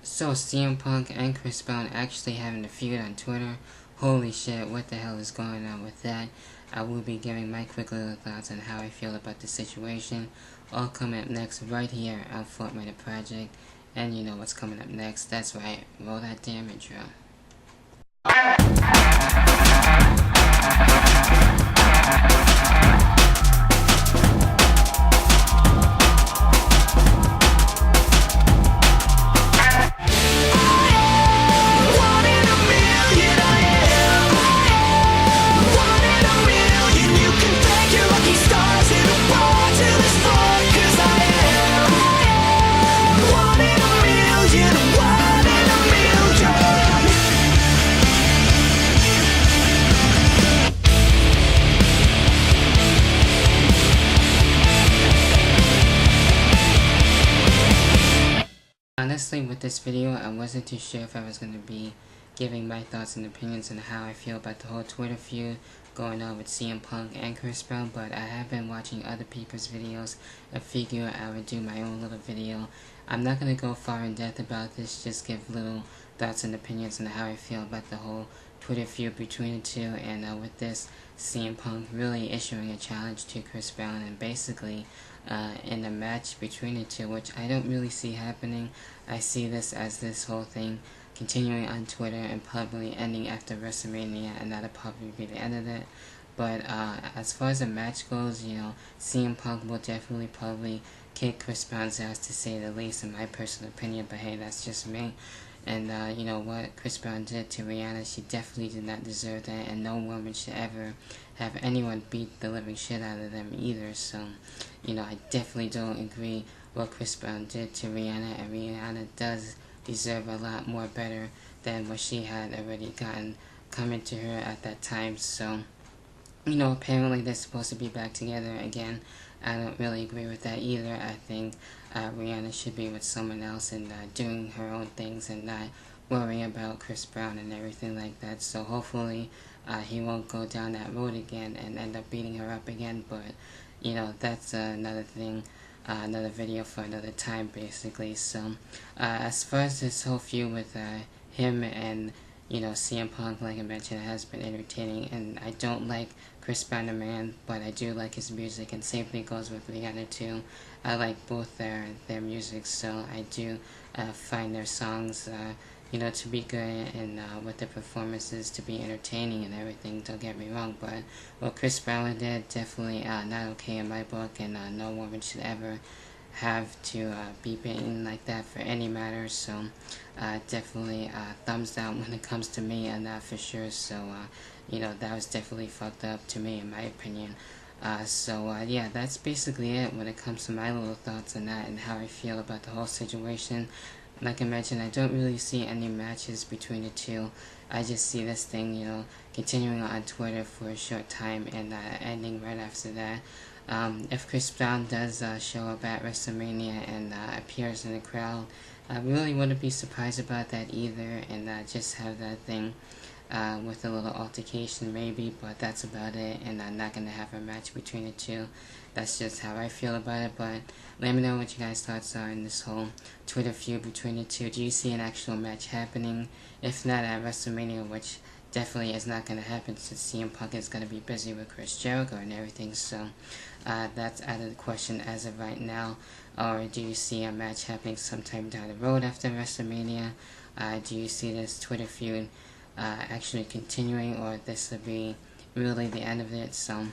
So CM Punk and Chris Brown actually having a feud on Twitter. Holy shit, what the hell is going on with that? I will be giving my quick little thoughts on how I feel about the situation. All coming up next right here on Fortnite Project. And you know what's coming up next. That's right, roll that damn intro. Honestly, with this video, I wasn't too sure if I was going to be giving my thoughts and opinions on how I feel about the whole Twitter feud going on with CM Punk and Chris Brown, but I have been watching other people's videos. I figure I would do my own little video. I'm not going to go far in depth about this, just give little thoughts and opinions on how I feel about the whole Twitter feud between the two, and with this, CM Punk really issuing a challenge to Chris Brown and basically in a match between the two, which I don't really see happening. I see this as this whole thing continuing on Twitter and probably ending after WrestleMania, and that'll probably be the end of it. But as far as the match goes, you know, CM Punk will definitely probably kick Chris Brown's ass, to say the least, in my personal opinion, but hey, that's just me. And you know what Chris Brown did to Rihanna, she definitely did not deserve that, and no woman should ever have anyone beat the living shit out of them either. So, you know, I definitely don't agree what Chris Brown did to Rihanna, and Rihanna does deserve a lot more better than what she had already gotten coming to her at that time. So, you know, apparently they're supposed to be back together again. I don't really agree with that either. I think Rihanna should be with someone else and doing her own things and not worrying about Chris Brown and everything like that. So hopefully he won't go down that road again and end up beating her up again. But, you know, that's another thing, another video for another time, basically. So as far as this whole feud with him and, you know, CM Punk, like I mentioned, has been entertaining, and I don't like Chris Brown the man, but I do like his music, and same thing goes with Rihanna too. I like both their music, so I do find their songs, you know, to be good, and with the performances to be entertaining and everything, don't get me wrong, but what Chris Brown did, definitely not okay in my book, and no woman should ever have to be beaten like that for any matter. So definitely thumbs down when it comes to me on that for sure. So you know, that was definitely fucked up to me in my opinion. So yeah, that's basically it when it comes to my little thoughts on that and how I feel about the whole situation. Like I mentioned, I don't really see any matches between the two. I just see this thing, you know, continuing on Twitter for a short time and ending right after that. If Chris Brown does show up at WrestleMania and appears in the crowd, I really wouldn't be surprised about that either, and just have that thing with a little altercation maybe, but that's about it, and I'm not going to have a match between the two. That's just how I feel about it, but let me know what you guys' thoughts are in this whole Twitter feud between the two. Do you see an actual match happening? If not at WrestleMania, which definitely is not going to happen since CM Punk is going to be busy with Chris Jericho and everything, so that's out of the question as of right now. Or do you see a match happening sometime down the road after WrestleMania? Do you see this Twitter feud actually continuing, or this will be really the end of it? So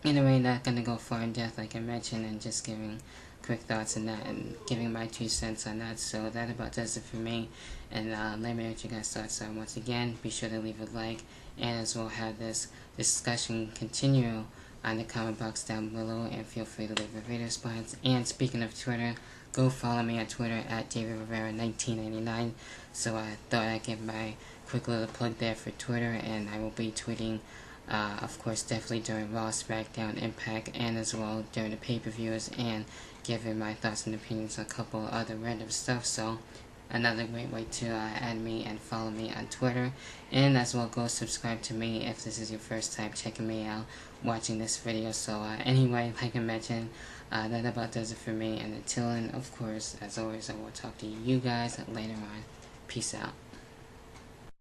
anyway, not going to go far in depth like I mentioned, and just giving quick thoughts on that and giving my 2 cents on that. So that about does it for me, and let me know what you guys' thoughts are. Once again, be sure to leave a like, and as well have this discussion continue on the comment box down below, and feel free to leave a video response. And speaking of Twitter, go follow me on Twitter at DavidRivera1999. So I thought I'd give my quick little plug there for Twitter, and I will be tweeting of course definitely during Raw, SmackDown, Impact, and as well during the pay-per-views, and giving my thoughts and opinions on a couple of other random stuff. So another great way to add me and follow me on Twitter, and as well go subscribe to me if this is your first time checking me out watching this video. So anyway, like I mentioned, That about does it for me, and until then, of course, as always, I will talk to you guys later on. Peace out.